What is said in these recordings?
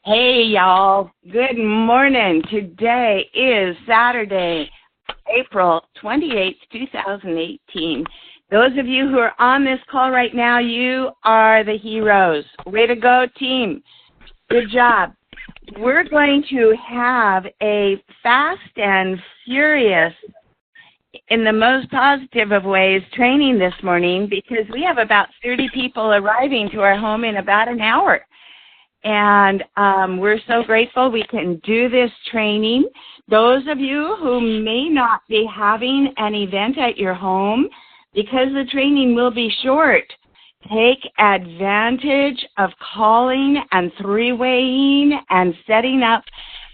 Hey, y'all. Good morning. Today is Saturday, April 28th, 2018. Those of you who are on this call right now, you are the heroes. Way to go, team. Good job. We're going to have a fast and furious, in the most positive of ways, training this morning because we have about 30 people arriving to our home in about an hour. And we're so grateful we can do this training. Those of you who may not be having an event at your home, because the training will be short, take advantage of calling and three-waying and setting up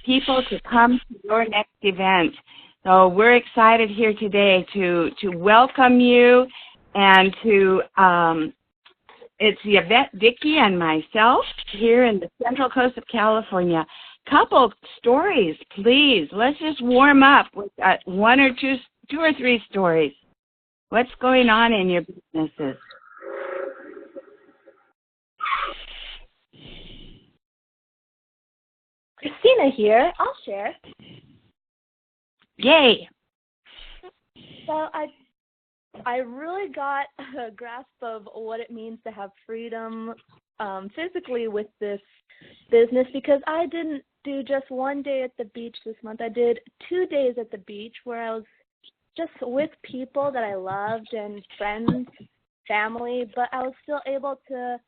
people to come to your next event. So we're excited here today to welcome you and to it's Yvette, Dickey, and myself here in the Central Coast of California. Couple stories, please. Let's just warm up with one or two or three stories. What's going on in your businesses? Christina here. I'll share. Yay. So I really got a grasp of what it means to have freedom physically with this business because I didn't do just one day at the beach this month. I did 2 days at the beach where I was just with people that I loved and friends, family, but I was still able to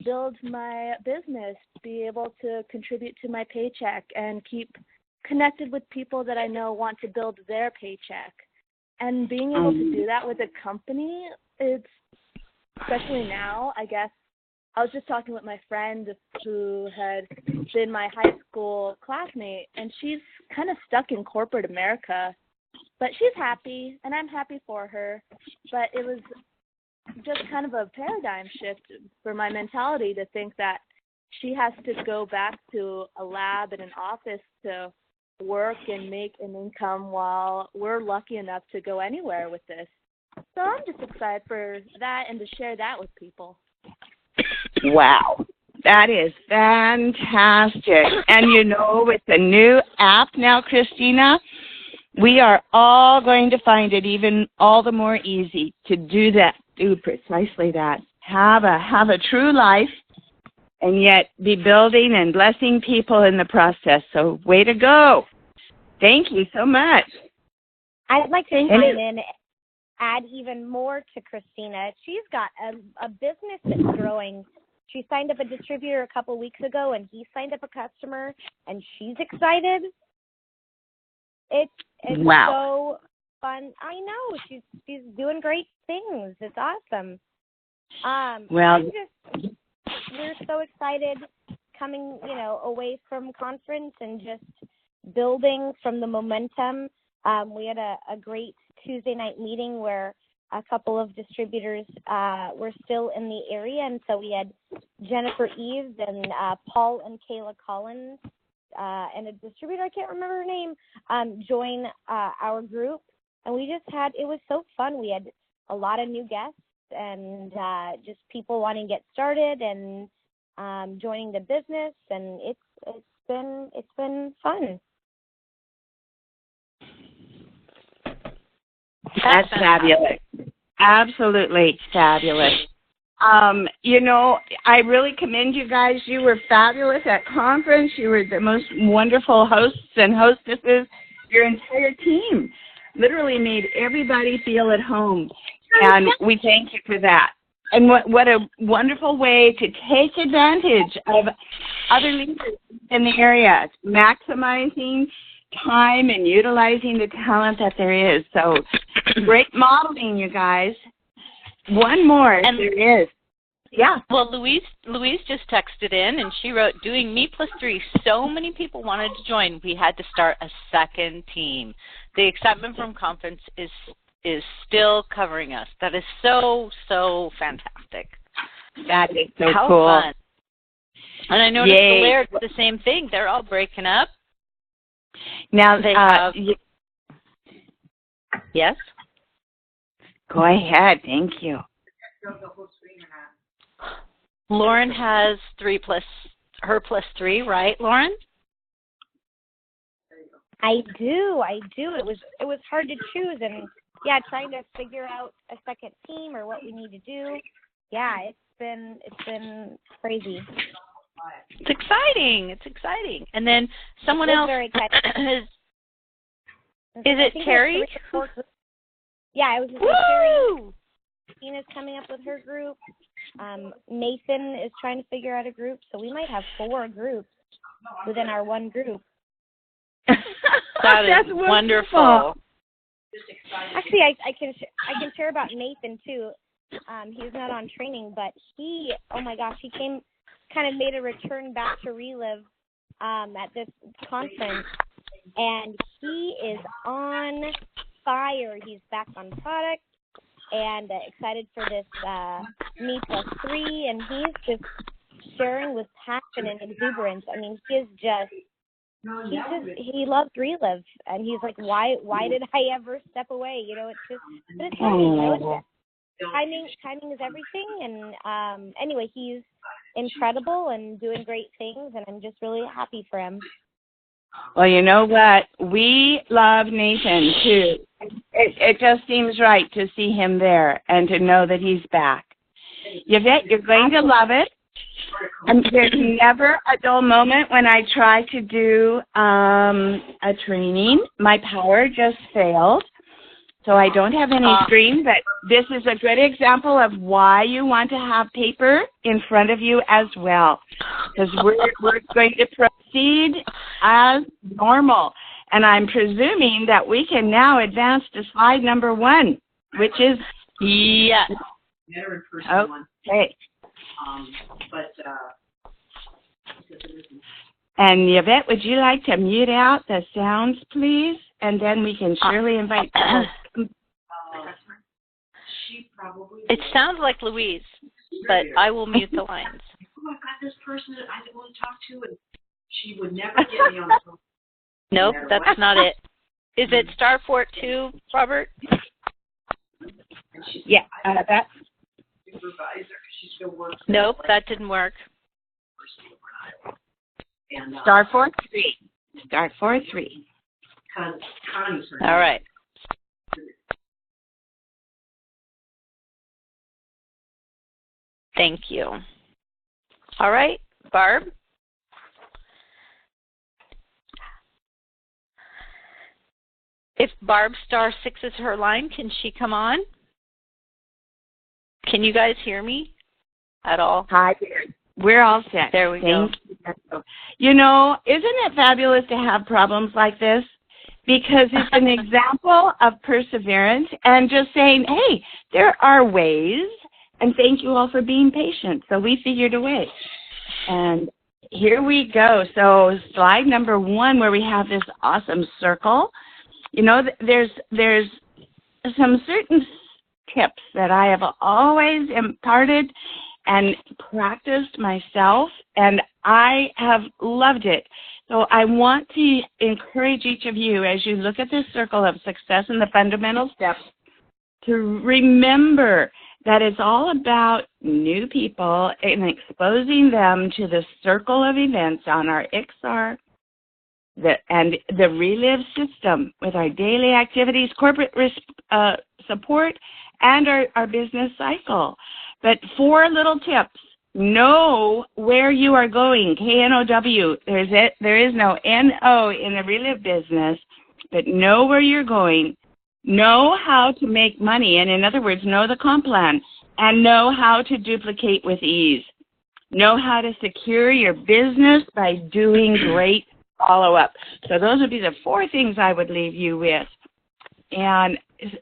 build my business, be able to contribute to my paycheck and keep connected with people that I know want to build their paycheck. And being able to do that with a company, it's, especially now, I guess, I was just talking with my friend who had been my high school classmate, and she's kind of stuck in corporate America. But she's happy, and I'm happy for her. But it was just kind of a paradigm shift for my mentality to think that she has to go back to a lab and an office to work and make an income while we're lucky enough to go anywhere with this. So I'm just excited for that and to share that with people. Wow. That is fantastic. And you know, with the new app now, Christina, we are all going to find it even all the more easy to do precisely that. Have a true life and yet be building and blessing people in the process. So way to go. Thank you so much. I'd like to chime in and add even more to Christina. She's got a business that's growing. She signed up a distributor a couple of weeks ago, and he signed up a customer, and she's excited. It's wow. So fun. I know. She's doing great things. It's awesome. Well, we're so excited coming, away from conference and just building from the momentum. We had a great Tuesday night meeting where a couple of distributors were still in the area, and so we had Jennifer Eves and Paul and Kayla Collins and a distributor, I can't remember her name, join our group. And we just it was so fun. We had a lot of new guests and just people wanting to get started and joining the business, and it's been fun. That's fabulous. Absolutely fabulous. I really commend you guys. You were fabulous at conference. You were the most wonderful hosts and hostesses. Your entire team literally made everybody feel at home, and we thank you for that. And what a wonderful way to take advantage of other leaders in the area, maximizing time and utilizing the talent that there is. So great modeling, you guys. One more, and there is. Yeah. Well, Louise just texted in, and she wrote, doing me plus 3, so many people wanted to join. We had to start a second team. The excitement from conference is still covering us. That is so, so fantastic. That is so How cool. Fun. And I noticed the Laird's the same thing. They're all breaking up. Now, they have... Yes? Go ahead. Thank you. Lauren has 3 plus her +3, right, Lauren? I do. It was hard to choose, and yeah, trying to figure out a second team or what we need to do. Yeah, it's been crazy. It's exciting. It's exciting. And then someone else Very exciting. is it Terry? Yeah, it was Terry. Tina's coming up with her group. Nathan is trying to figure out a group, so we might have 4 groups within our one group. That is That's wonderful. Actually, I can share about Nathan too. He's not on training, but he kind of made a return back to Relive at this conference, and he is on fire. He's back on product and excited for this Me Plus 3, and he's just sharing with passion and exuberance. I mean, he loves Relive, and he's like, why did I ever step away? You know, it's just, but it's timing. You know, timing is everything. And anyway, he's incredible and doing great things, and I'm just really happy for him. Well, you know what? We love Nathan, too. It just seems right to see him there and to know that he's back. Yvette, you're going to love it. And there's never a dull moment when I try to do a training. My power just failed, so I don't have any screen, but this is a good example of why you want to have paper in front of you as well, because we're going to proceed as normal. And I'm presuming that we can now advance to slide number 1, which is yes. Better in person one. Okay. And Yvette, would you like to mute out the sounds, please? And then we can surely invite people. It sounds like Louise, but I will mute the lines. Oh, I've got this person that I want to talk to, and she would never get me on the phone. Nope, that's not it. Is it Starfort 2, Robert? Yeah, that's. Supervisor, she still works. Nope, that didn't work. Star 4-3. Star 4-3. All right. Thank you. All right, Barb. If Barb *6 is her line, can she come on? Can you guys hear me at all? Hi, we're all set. There we go. You know, isn't it fabulous to have problems like this? Because it's an example of perseverance and just saying, hey, there are ways, and thank you all for being patient. So we figured a way. And here we go. So slide number 1, where we have this awesome circle. You know, there's some certain tips that I have always imparted and practiced myself, and I have loved it. So I want to encourage each of you, as you look at this circle of success and the fundamental steps, to remember that it's all about new people and exposing them to the circle of events on our XR and the Relive system with our daily activities, corporate support, and our business cycle. But 4 little tips. Know where you are going, K-N-O-W. There is no N-O in the Relive business, but know where you're going. Know how to make money, and in other words, know the comp plan, and know how to duplicate with ease. Know how to secure your business by doing great follow-up. So those would be the 4 things I would leave you with. And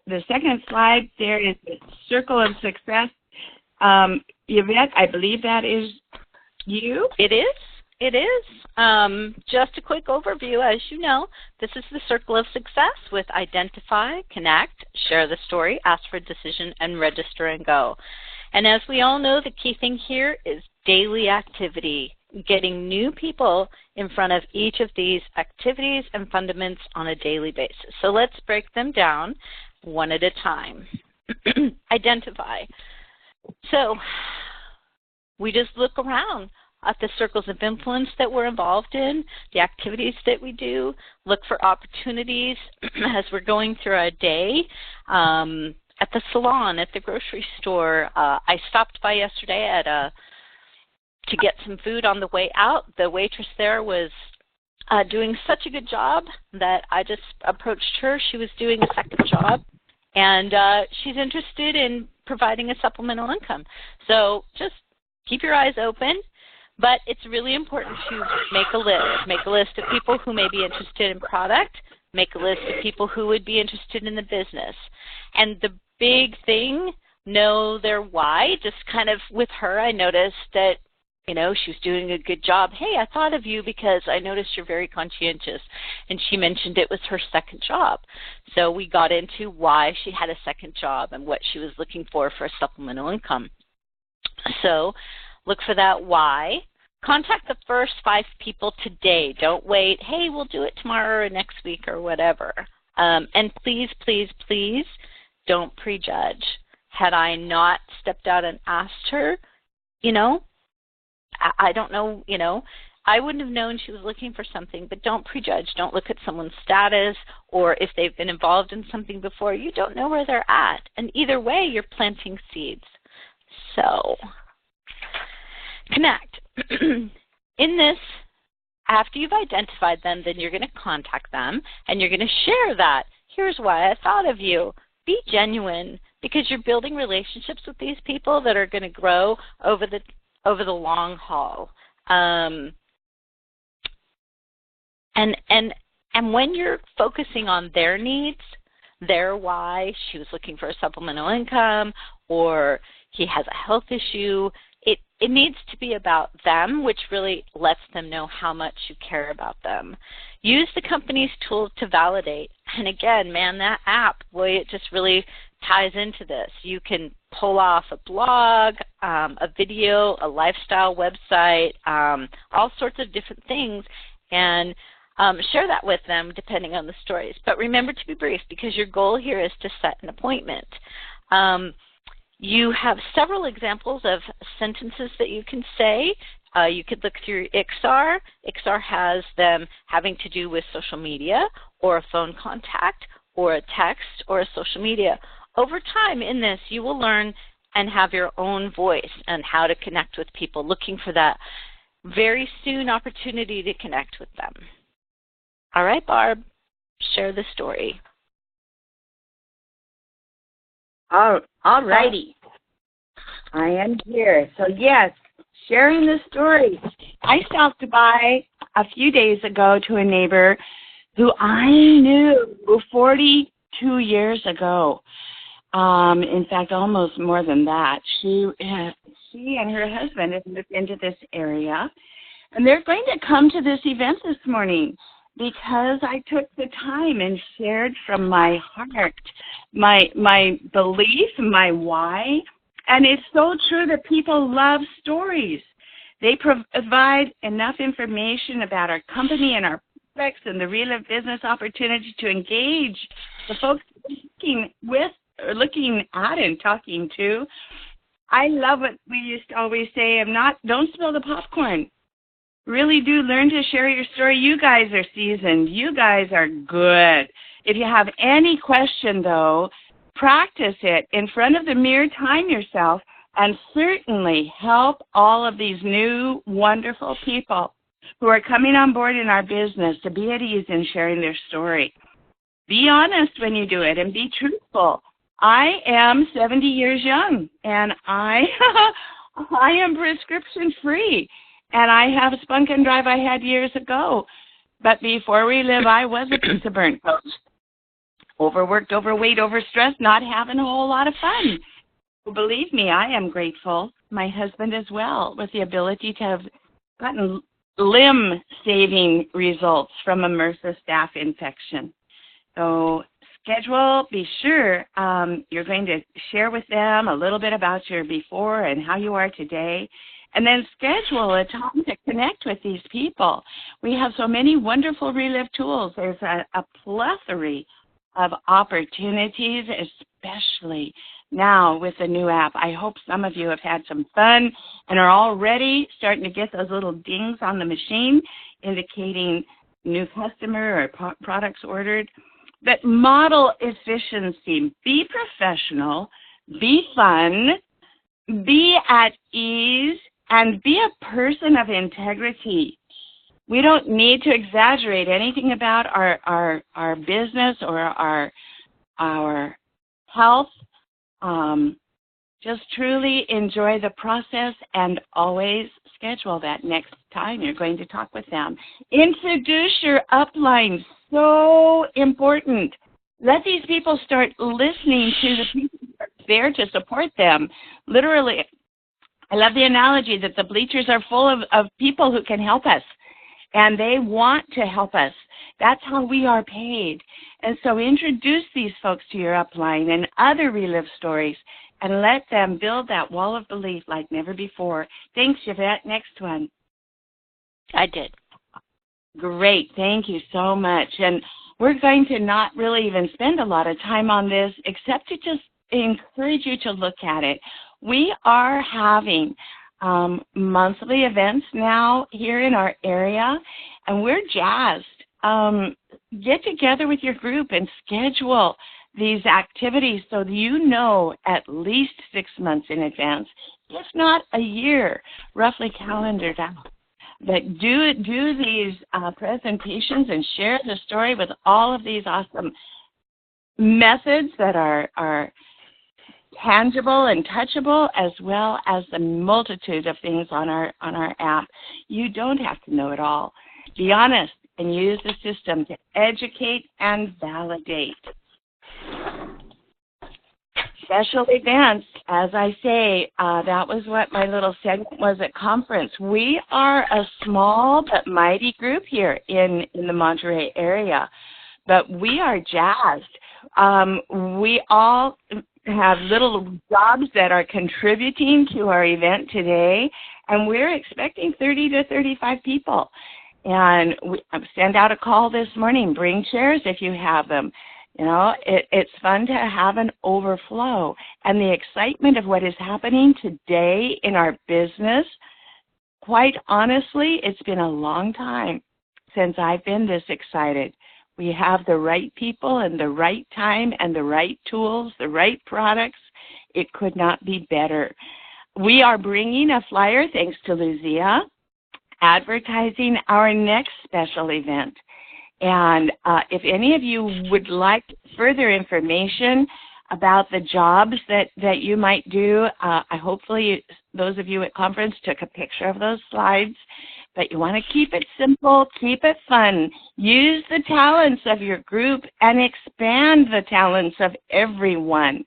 the second slide there is the circle of success. Yvette, I believe that is you. It is. It is. Just a quick overview. As you know, this is the circle of success with identify, connect, share the story, ask for a decision, and register and go. And as we all know, the key thing here is daily activity, getting new people in front of each of these activities and fundaments on a daily basis. So let's break them down one at a time. Identify. So we just look around. at the circles of influence that we're involved in, the activities that we do, look for opportunities as we're going through our day. At the salon, at the grocery store. I stopped by yesterday to get some food on the way out. The waitress there was doing such a good job that I just approached her. She was doing a second job, and she's interested in providing a supplemental income. So just keep your eyes open, but it's really important to make a list. Make a list of people who may be interested in product. Make a list of people who would be interested in the business. And the big thing, know their why. Just kind of with her, I noticed that, you know, she was doing a good job. Hey, I thought of you because I noticed you're very conscientious. And she mentioned it was her second job. So we got into why she had a second job and what she was looking for a supplemental income. So look for that why. Contact the first 5 people today. Don't wait, hey, we'll do it tomorrow or next week or whatever. And please, please, please don't prejudge. Had I not stepped out and asked her, you know, I don't know, you know, I wouldn't have known she was looking for something, but don't prejudge. Don't look at someone's status or if they've been involved in something before. You don't know where they're at. And either way, you're planting seeds. So connect. In this, after you've identified them, then you're going to contact them and you're going to share that. Here's why I thought of you. Be genuine, because you're building relationships with these people that are going to grow over the long haul. And when you're focusing on their needs, their why, she was looking for a supplemental income, or he has a health issue, it needs to be about them, which really lets them know how much you care about them. Use the company's tool to validate. And again, man, that app, boy, it just really ties into this. You can pull off a blog, a video, a lifestyle website, all sorts of different things, and share that with them depending on the stories. But remember to be brief, because your goal here is to set an appointment. You have several examples of sentences that you can say. You could look through IXR. IXR has them having to do with social media or a phone contact or a text or a social media. Over time in this, you will learn and have your own voice and how to connect with people, looking for that very soon opportunity to connect with them. All right, Barb, share the story. All righty. I am here. So, yes, sharing the story. I stopped by a few days ago to a neighbor who I knew 42 years ago. In fact, almost more than that. She and her husband have moved into this area, and they're going to come to this event this morning, because I took the time and shared from my heart my belief, my why. And it's so true that people love stories. They provide enough information about our company and our products and the real business opportunity to engage the folks looking at and talking to. I love what we used to always say, don't spill the popcorn. Really do learn to share your story. You guys are seasoned. You guys are good. If you have any question, though, practice it in front of the mirror, time yourself, and certainly help all of these new, wonderful people who are coming on board in our business to be at ease in sharing their story. Be honest when you do it and be truthful. I am 70 years young, and I am prescription free. And I have a spunk and drive I had years ago. But before we live, I was a piece of burnt toast. Overworked, overweight, overstressed, not having a whole lot of fun. Well, believe me, I am grateful, my husband as well, with the ability to have gotten limb-saving results from a MRSA staph infection. So be sure you're going to share with them a little bit about your before and how you are today. And then schedule a time to connect with these people. We have so many wonderful Relive tools. There's a plethora of opportunities, especially now with the new app. I hope some of you have had some fun and are already starting to get those little dings on the machine indicating new customer or products ordered. But model efficiency. Be professional, be fun, be at ease, and be a person of integrity. We don't need to exaggerate anything about our business or our health. Just truly enjoy the process and always schedule that next time you're going to talk with them. Introduce your upline. So important. Let these people start listening to the people who are there to support them. Literally, I love the analogy that the bleachers are full of people who can help us, and they want to help us. That's how we are paid. And so introduce these folks to your upline and other Relive stories, and let them build that wall of belief like never before. Thanks, Yvette. Next one. I did. Great. Thank you so much. And we're going to not really even spend a lot of time on this, except to just encourage you to look at it. We are having monthly events now here in our area, and we're jazzed. Get together with your group and schedule these activities so that you know at least 6 months in advance, if not a year, roughly calendared out. But do these presentations and share the story with all of these awesome methods that are tangible and touchable, as well as the multitude of things on our app. You don't have to know it all. Be honest and use the system to educate and validate. Special events, as I say, that was what my little segment was at conference. We are a small but mighty group here in the Monterey area, but we are jazzed. We all have little jobs that are contributing to our event today, and we're expecting 30 to 35 people. And we send out a call this morning. Bring chairs if you have them. You know, it's fun to have an overflow. And the excitement of what is happening today in our business, quite honestly, it's been a long time since I've been this excited. We have the right people and the right time and the right tools, the right products. It could not be better. We are bringing a flyer, thanks to Lucia, advertising our next special event. And if any of you would like further information about the jobs that you might do, hopefully those of you at conference took a picture of those slides. But you want to keep it simple, keep it fun. Use the talents of your group and expand the talents of everyone.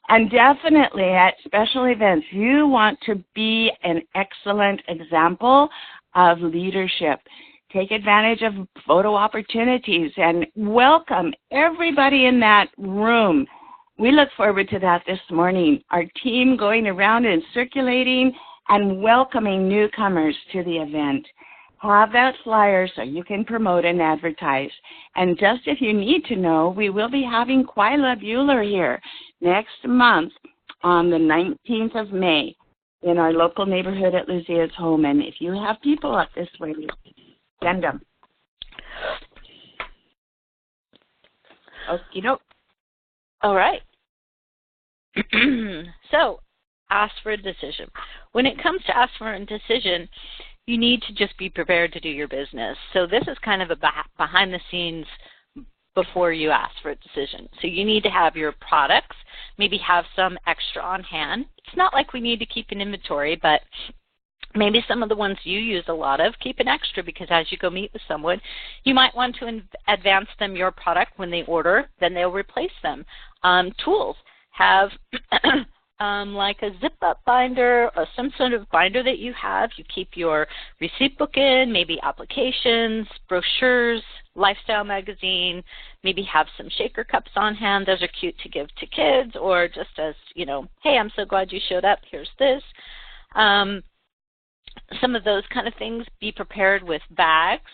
And definitely at special events, you want to be an excellent example of leadership. Take advantage of photo opportunities and welcome everybody in that room. We look forward to that this morning. Our team going around and circulating and welcoming newcomers to the event. Have that flyer so you can promote and advertise. And just if you need to know, we will be having Quila Bueller here next month on the 19th of May in our local neighborhood at Lucia's home. And if you have people up this way, send them. Okie doke. All right. So, ask for a decision. When it comes to ask for a decision, you need to just be prepared to do your business. So this is kind of a behind the scenes before you ask for a decision. So you need to have your products, maybe have some extra on hand. It's not like we need to keep an inventory, but maybe some of the ones you use a lot of, keep an extra, because as you go meet with someone, you might want to advance them your product when they order, then they'll replace them. Tools. Have like a zip-up binder or some sort of binder that you have. You keep your receipt book in, maybe applications, brochures, lifestyle magazine, maybe have some shaker cups on hand. Those are cute to give to kids, or just as, you know, hey, I'm so glad you showed up, here's this. Some of those kind of things. Be prepared with bags.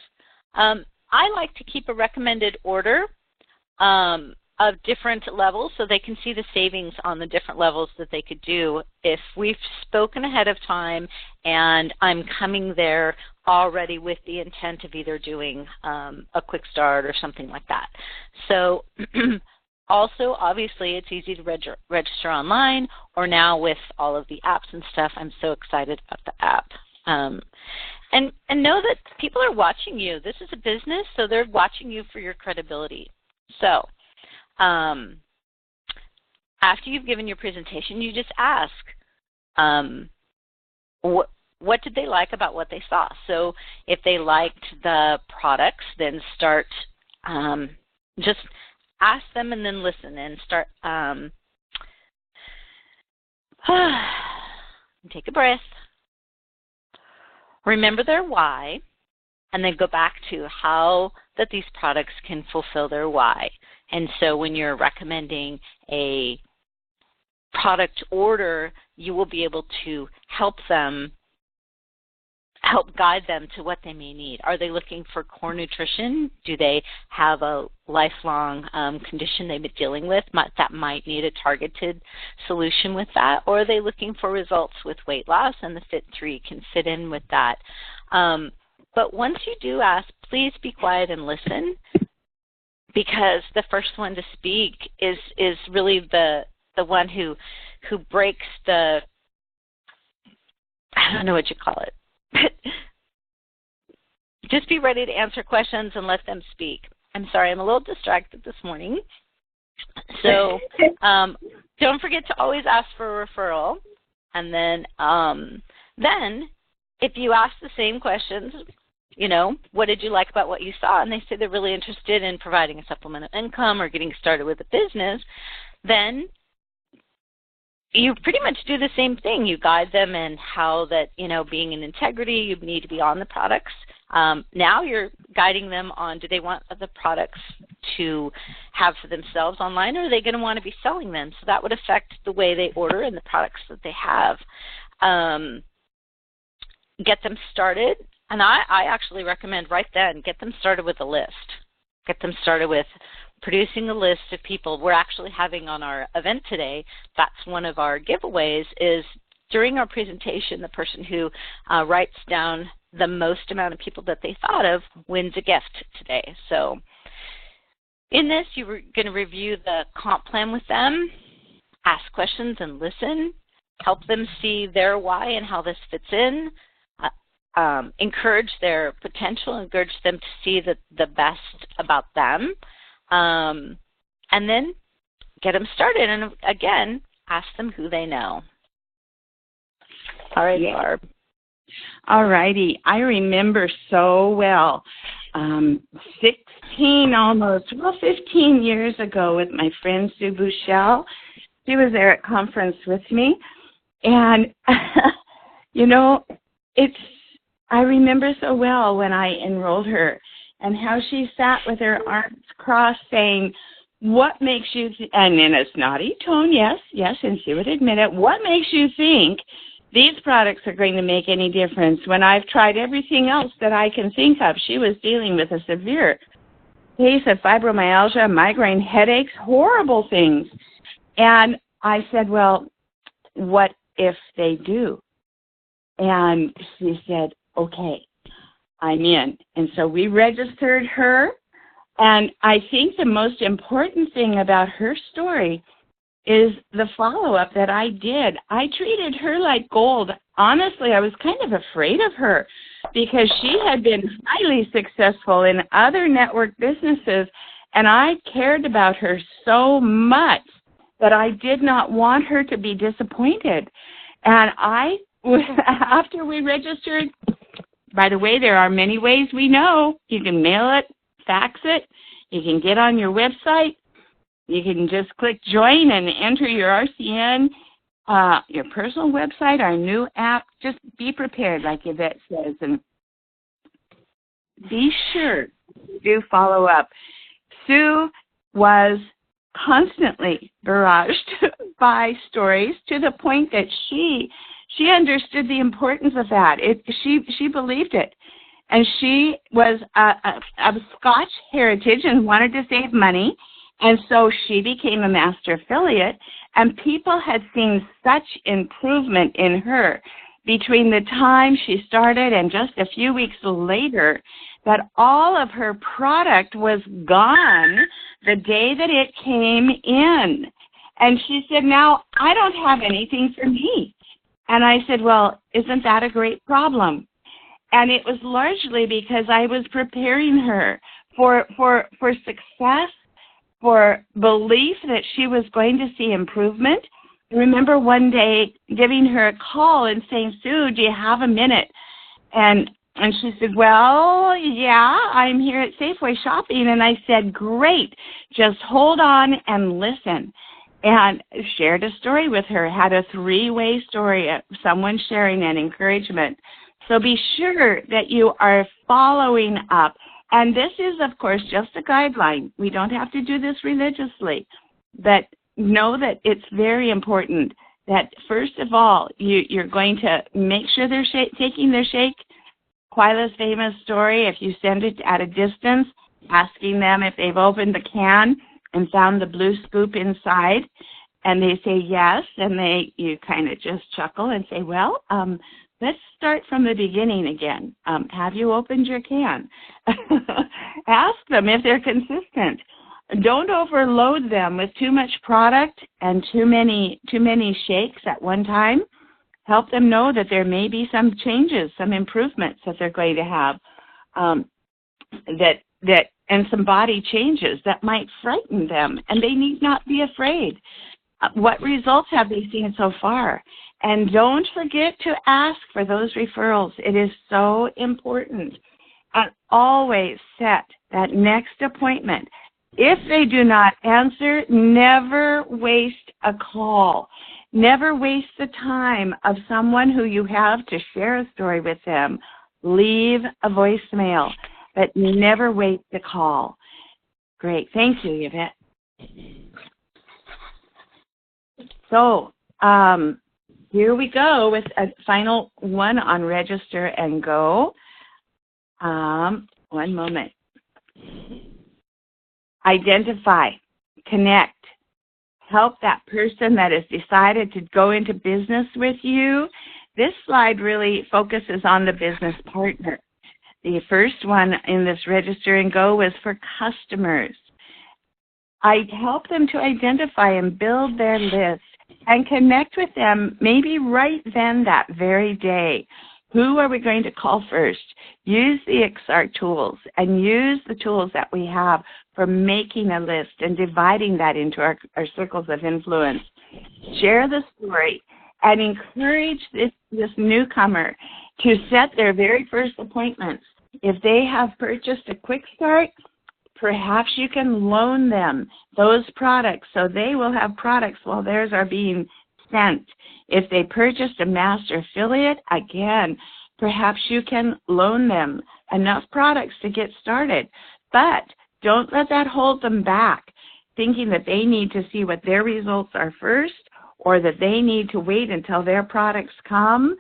I like to keep a recommended order different levels so they can see the savings on the different levels that they could do if we've spoken ahead of time and I'm coming there already with the intent of either doing a quick start or something like that. So also, obviously, it's easy to register online, or now with all of the apps and stuff, I'm so excited about the app. And know that people are watching you. This is a business, so they're watching you for your credibility. So after you've given your presentation, you just ask, what did they like about what they saw? So if they liked the products, then start just ask them and then listen and start. Take a breath. Remember their why, and then go back to how that these products can fulfill their why. And so when you're recommending a product order, you will be able to help guide them to what they may need. Are they looking for core nutrition? Do they have a lifelong condition they've been dealing with that might need a targeted solution with that? Or are they looking for results with weight loss, and the Fit3 can fit in with that? But once you do ask, please be quiet and listen, because the first one to speak is really the one who breaks the, I don't know what you call it. Just be ready to answer questions and let them speak. I'm sorry, I'm a little distracted this morning. So don't forget to always ask for a referral. And then if you ask the same questions, what did you like about what you saw? And they say they're really interested in providing a supplemental income or getting started with a business, then you pretty much do the same thing. You guide them in how that, being in integrity, you need to be on the products. Now you're guiding them on, do they want the products to have for themselves online, or are they going to want to be selling them? So that would affect the way they order and the products that they have. Get them started. And I actually recommend right then, get them started with a list. Get them started with producing a list of people we're actually having on our event today. That's one of our giveaways, is during our presentation, the person who writes down the most amount of people that they thought of wins a gift today. So in this, you're going to review the comp plan with them, ask questions and listen, help them see their why and how this fits in, encourage their potential, encourage them to see the best about them, and then get them started. And again, ask them who they know. All right, yeah. Barb. All righty. I remember so well, 15 years ago with my friend Sue Bouchel. She was there at conference with me. And, I remember so well when I enrolled her and how she sat with her arms crossed saying, what makes you, and in a snotty tone, yes, and she would admit it, what makes you think these products are going to make any difference when I've tried everything else that I can think of? She was dealing with a severe case of fibromyalgia, migraine headaches, horrible things. And I said, well, what if they do? And she said, okay, I'm in. And so we registered her. And I think the most important thing about her story is the follow-up that I did. I treated her like gold. Honestly, I was kind of afraid of her because she had been highly successful in other network businesses, and I cared about her so much that I did not want her to be disappointed. And after we registered, by the way, there are many ways we know. You can mail it, fax it, you can get on your website. You can just click join and enter your RCN, your personal website, our new app. Just be prepared, like Yvette says, and be sure to do follow up. Sue was constantly barraged by stories to the point that she understood the importance of that. She believed it. And she was of Scotch heritage and wanted to save money. And so she became a master affiliate, and people had seen such improvement in her between the time she started and just a few weeks later that all of her product was gone the day that it came in. And she said, now I don't have anything for me. And I said, well, isn't that a great problem? And it was largely because I was preparing her for success, for belief that she was going to see improvement. I remember one day giving her a call and saying, Sue, do you have a minute? And she said, well, yeah, I'm here at Safeway shopping. And I said, great, just hold on and listen. And shared a story with her, had a three-way story of someone sharing an encouragement. So be sure that you are following up. And this is, of course, just a guideline. We don't have to do this religiously. But know that it's very important that, first of all, you're going to make sure they're taking their shake. Quila's famous story, if you send it at a distance, asking them if they've opened the can and found the blue scoop inside, and they say yes, and you kind of just chuckle and say, well, let's start from the beginning again. Have you opened your can? Ask them if they're consistent. Don't overload them with too much product and too many shakes at one time. Help them know that there may be some changes, some improvements that they're going to have, and some body changes that might frighten them, and they need not be afraid. What results have they seen so far? And don't forget to ask for those referrals. It is so important. And always set that next appointment. If they do not answer, never waste a call. Never waste the time of someone who you have to share a story with them. Leave a voicemail, but never waste the call. Great. Thank you, Yvette. So here we go with a final one on register and go. One moment. Identify, connect, help that person that has decided to go into business with you. This slide really focuses on the business partner. The first one in this register and go was for customers. I help them to identify and build their list and connect with them maybe right then that very day. Who are we going to call first? Use the XR tools and use the tools that we have for making a list and dividing that into our circles of influence. Share the story and encourage this newcomer to set their very first appointments. If they have purchased a quick start, perhaps you can loan them those products so they will have products while theirs are being sent. If they purchased a master affiliate, again, perhaps you can loan them enough products to get started. But don't let that hold them back, thinking that they need to see what their results are first or that they need to wait until their products come.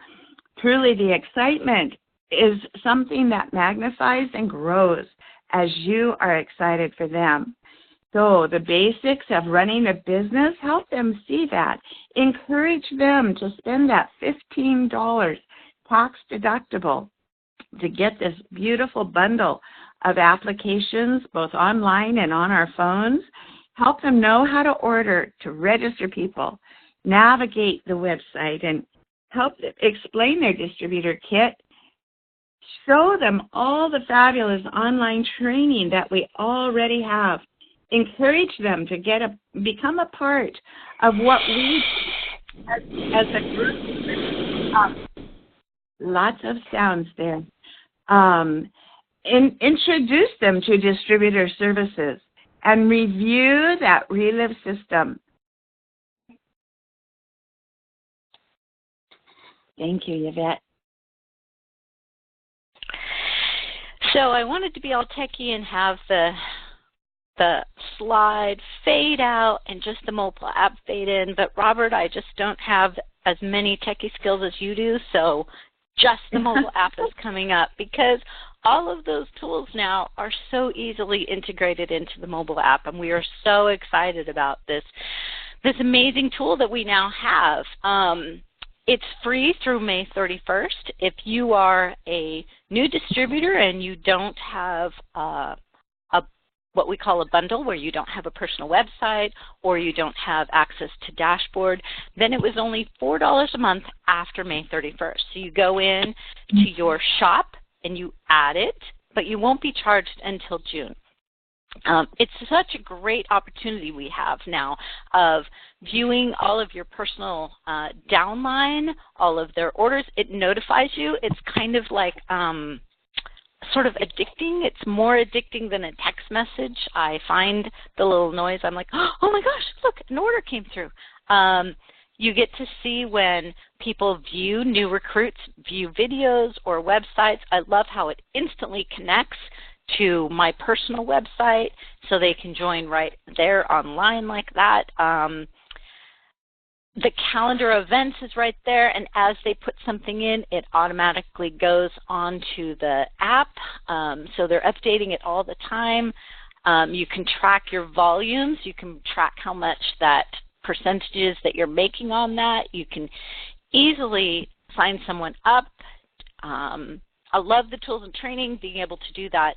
Truly, the excitement is something that magnifies and grows as you are excited for them. So the basics of running a business, help them see that. Encourage them to spend that $15 tax deductible to get this beautiful bundle of applications, both online and on our phones. Help them know how to order, to register people, navigate the website, and help them explain their distributor kit. Show them all the fabulous online training that we already have. Encourage them to become a part of what we as a group. Lots of sounds there. Introduce them to distributor services and review that Realis System. Thank you, Yvette. So I wanted to be all techie and have the slide fade out and just the mobile app fade in. But Robert, I just don't have as many techie skills as you do, so just the mobile app is coming up because all of those tools now are so easily integrated into the mobile app, and we are so excited about this amazing tool that we now have. It's free through May 31st. If you are a new distributor and you don't have what we call a bundle, where you don't have a personal website or you don't have access to dashboard, then it was only $4 a month after May 31st. So you go in to your shop and you add it, but you won't be charged until June. It's such a great opportunity we have now of viewing all of your personal downline, all of their orders. It notifies you. It's kind of like sort of addicting. It's more addicting than a text message. I find the little noise. I'm like, oh my gosh, look, an order came through. You get to see when people view, new recruits view videos or websites. I love how it instantly connects to my personal website so they can join right there online like that. The calendar of events is right there, and as they put something in, it automatically goes onto the app. So they're updating it all the time. You can track your volumes. You can track how much that percentages that you're making on that. You can easily sign someone up. I love the tools and training, being able to do that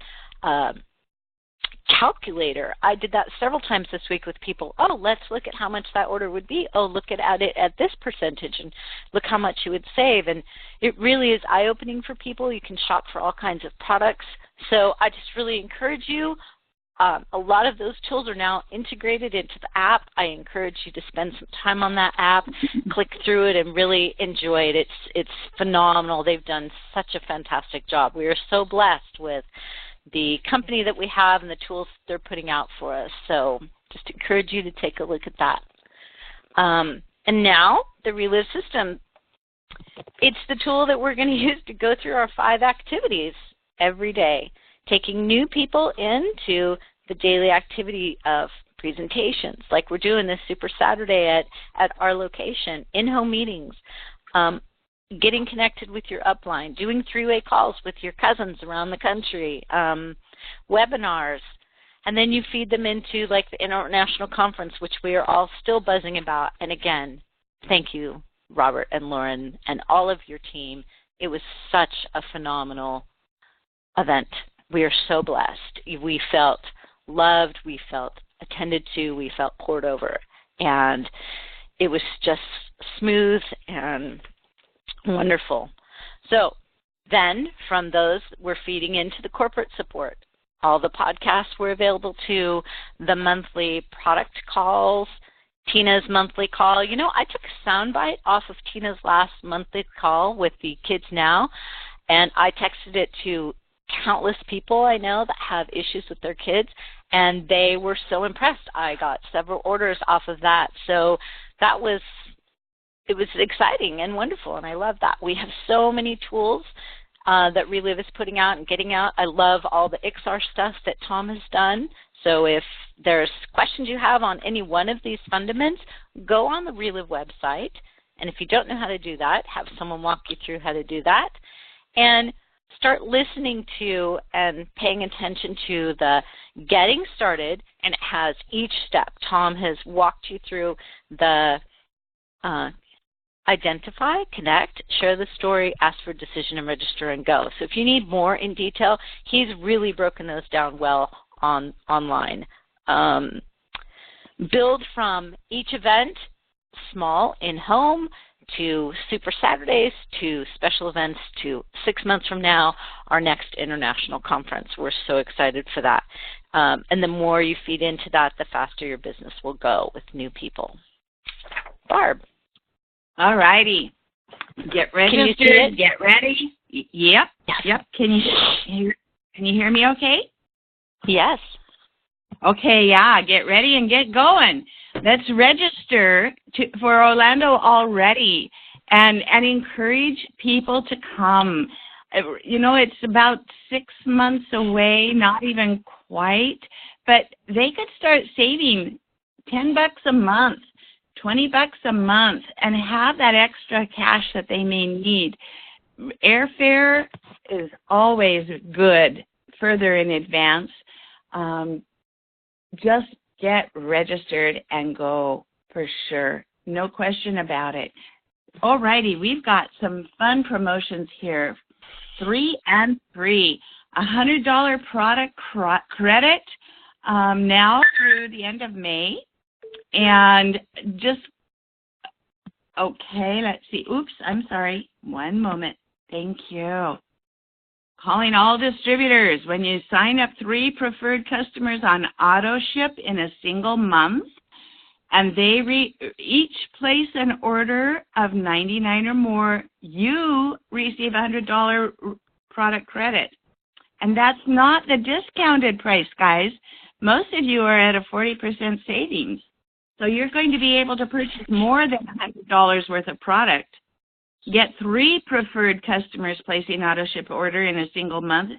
calculator. I did that several times this week with people. Oh, let's look at how much that order would be. Oh, look at it at this percentage, and look how much you would save. And it really is eye-opening for people. You can shop for all kinds of products. So I just really encourage you. A lot of those tools are now integrated into the app. I encourage you to spend some time on that app, click through it, and really enjoy it. It's phenomenal. They've done such a fantastic job. We are so blessed with the company that we have and the tools they're putting out for us. So just encourage you to take a look at that. And now the Realis System. It's the tool that we're going to use to go through our 5 activities every day, taking new people into the daily activity of presentations, like we're doing this Super Saturday at our location, in-home meetings, getting connected with your upline, doing 3-way calls with your cousins around the country, webinars, and then you feed them into like the international conference, which we are all still buzzing about. And again, thank you, Robert and Lauren and all of your team. It was such a phenomenal event. We are so blessed. We felt loved, we felt attended to, we felt poured over, and it was just smooth and wonderful. So then from those, we're feeding into the corporate support. All the podcasts were available to the monthly product calls, Tina's monthly call. You know, I took a soundbite off of Tina's last monthly call with the Kids Now, and I texted it to countless people I know that have issues with their kids, and they were so impressed. I got several orders off of that. So it was exciting and wonderful, and I love that. We have so many tools that Relive is putting out and getting out. I love all the XR stuff that Tom has done. So if there's questions you have on any one of these fundaments, go on the Relive website, and if you don't know how to do that, have someone walk you through how to do that. And start listening to and paying attention to the getting started, and it has each step. Tom has walked you through the identify, connect, share the story, ask for a decision, and register and go. So if you need more in detail, he's really broken those down well online. Build from each event, small in-home, to Super Saturdays, to special events, to 6 months from now, our next international conference. We're so excited for that. And the more you feed into that, the faster your business will go with new people. Barb. All righty. Get registered. Get ready. Yep. Yes. Yep. Can you hear me okay? Yes. Okay, yeah. Get ready and get going. Let's register for Orlando already and encourage people to come. You know, it's about 6 months away, not even quite, but they could start saving $10 a month, $20 a month, and have that extra cash that they may need. Airfare is always good further in advance. Just get registered and go for sure. No question about it. All righty, we've got some fun promotions here. 3 and 3. $100 product credit now through the end of May. And just, okay, let's see. Oops, I'm sorry. One moment. Thank you. Calling all distributors. When you sign up 3 preferred customers on auto ship in a single month, and they each place an order of $99 or more, you receive $100 product credit. And that's not the discounted price, guys. Most of you are at a 40% savings. So you're going to be able to purchase more than $100 worth of product. Get 3 preferred customers placing auto ship order in a single month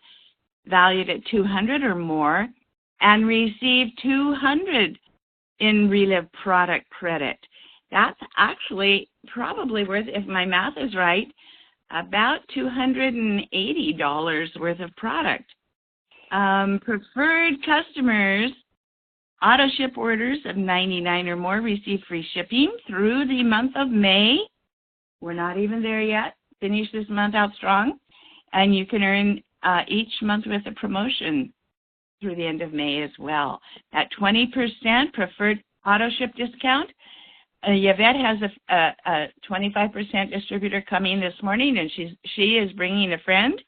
valued at $200 or more, and receive $200 in Relive product credit. That's actually probably worth, if my math is right, about $280 worth of product. Preferred customers, auto ship orders of $99 or more receive free shipping through the month of May. We're not even there yet. Finish this month out strong. And you can earn each month with a promotion through the end of May as well. At 20% preferred auto ship discount, Yvette has a 25% distributor coming this morning, and she is bringing a friend.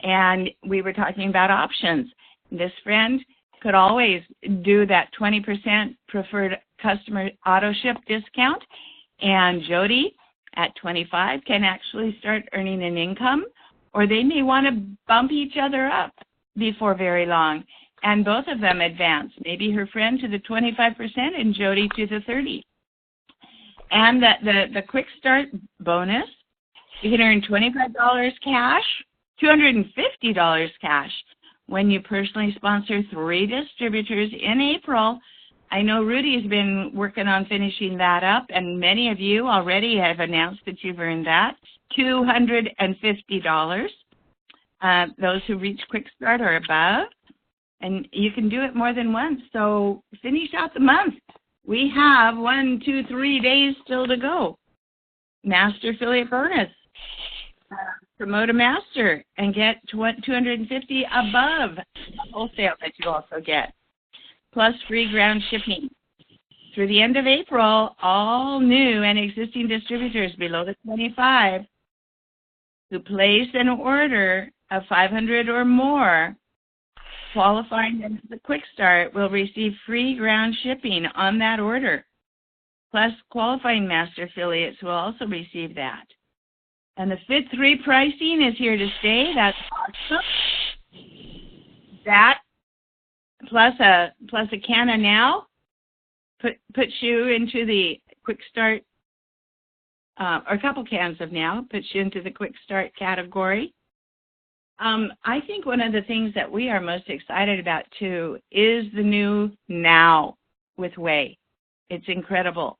And we were talking about options. This friend could always do that 20% preferred customer auto ship discount, and Jody at 25 can actually start earning an income, or they may want to bump each other up before very long, and both of them advance. Maybe her friend to the 25% and Jody to the 30%. And the quick start bonus, you can earn $25 cash, $250 cash when you personally sponsor 3 distributors in April. I know Rudy's been working on finishing that up, and many of you already have announced that you've earned that. $250. Those who reach quick start or above. And you can do it more than once. So finish out the month. We have 1, 2, 3 days still to go. Master affiliate bonus. Promote a master and get $250 above the wholesale that you also get, plus free ground shipping. Through the end of April, all new and existing distributors below the 25 who place an order of $500 or more, qualifying them for the quick start, will receive free ground shipping on that order. Plus, qualifying master affiliates will also receive that. And the Fit 3 pricing is here to stay. That's awesome. That plus a can of now puts you into the quick start, or a couple cans of now puts you into the quick start category. I think one of the things that we are most excited about too is the new Now with Whey. It's incredible.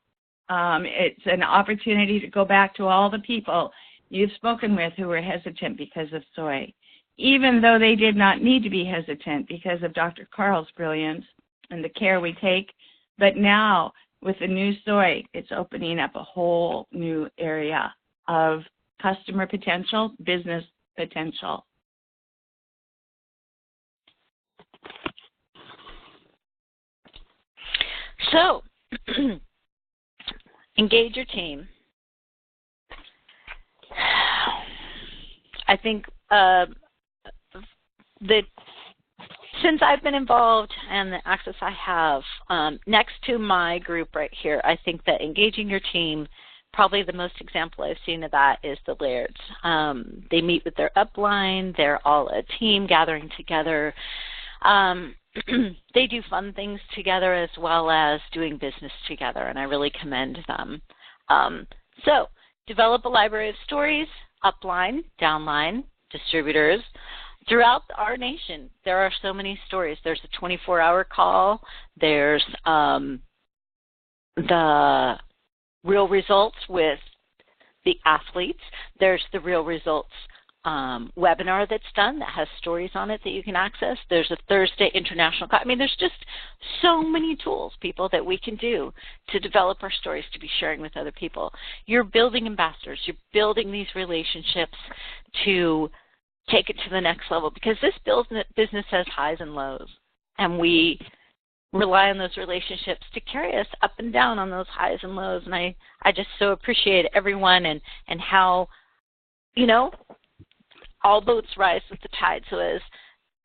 It's an opportunity to go back to all the people you've spoken with who were hesitant because of soy, even though they did not need to be hesitant because of Dr. Carl's brilliance and the care we take. But now, with the new soy, it's opening up a whole new area of customer potential, business potential. So, engage your team. I think that since I've been involved and the access I have, next to my group right here, I think that engaging your team, probably the most example I've seen of that is the Lairds. They meet with their upline. They're all a team gathering together. They do fun things together as well as doing business together, and I really commend them. So develop a library of stories, upline, downline, distributors. Throughout our nation, there are so many stories. There's a 24-hour call. There's the real results with the athletes. There's the real results webinar that's done that has stories on it that you can access. There's a Thursday international. I mean, there's just so many tools, people, that we can do to develop our stories to be sharing with other people. You're building ambassadors. You're building these relationships to take it to the next level, because this business has highs and lows, and we rely on those relationships to carry us up and down on those highs and lows. And I just so appreciate everyone and how, you know, all boats rise with the tide. So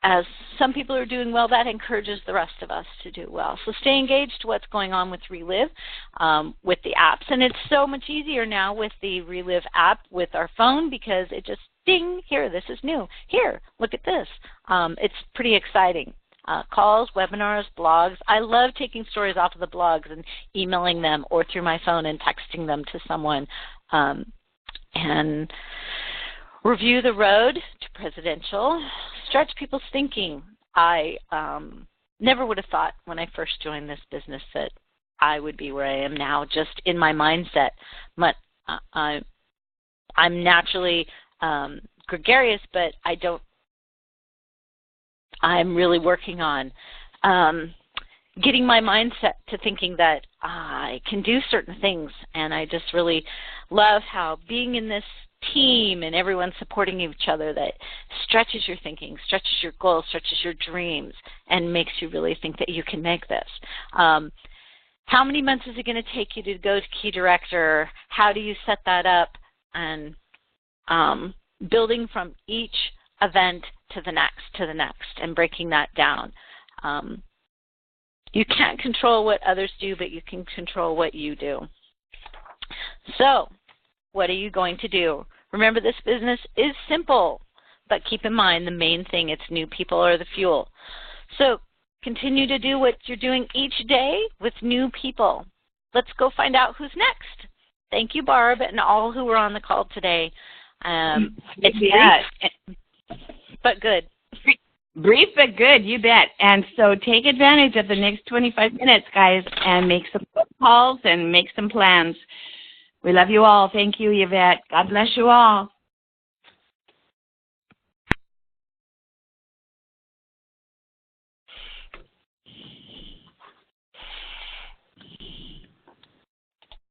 as some people are doing well, that encourages the rest of us to do well. So stay engaged to what's going on with Relive, with the apps. And it's so much easier now with the Relive app with our phone, because it just, ding, here, this is new. Here, look at this. It's pretty exciting. Calls, webinars, blogs. I love taking stories off of the blogs and emailing them, or through my phone and texting them to someone. And review the road to presidential. Stretch people's thinking. I never would have thought when I first joined this business that I would be where I am now, just in my mindset. But I'm naturally gregarious, but I'm really working on getting my mindset to thinking that I can do certain things. And I just really love how being in this team and everyone supporting each other, that stretches your thinking, stretches your goals, stretches your dreams, and makes you really think that you can make this. How many months is it going to take you to go to Key Director? How do you set that up? And building from each event to the next, and breaking that down. You can't control what others do, but you can control what you do. So, what are you going to do? Remember, this business is simple, but keep in mind the main thing, it's new people are the fuel. So continue to do what you're doing each day with new people. Let's go find out who's next. Thank you, Barb, and all who were on the call today. It's brief, but good. Brief but good, you bet. And so take advantage of the next 25 minutes, guys, and make some phone calls and make some plans. We love you all. Thank you, Yvette. God bless you all.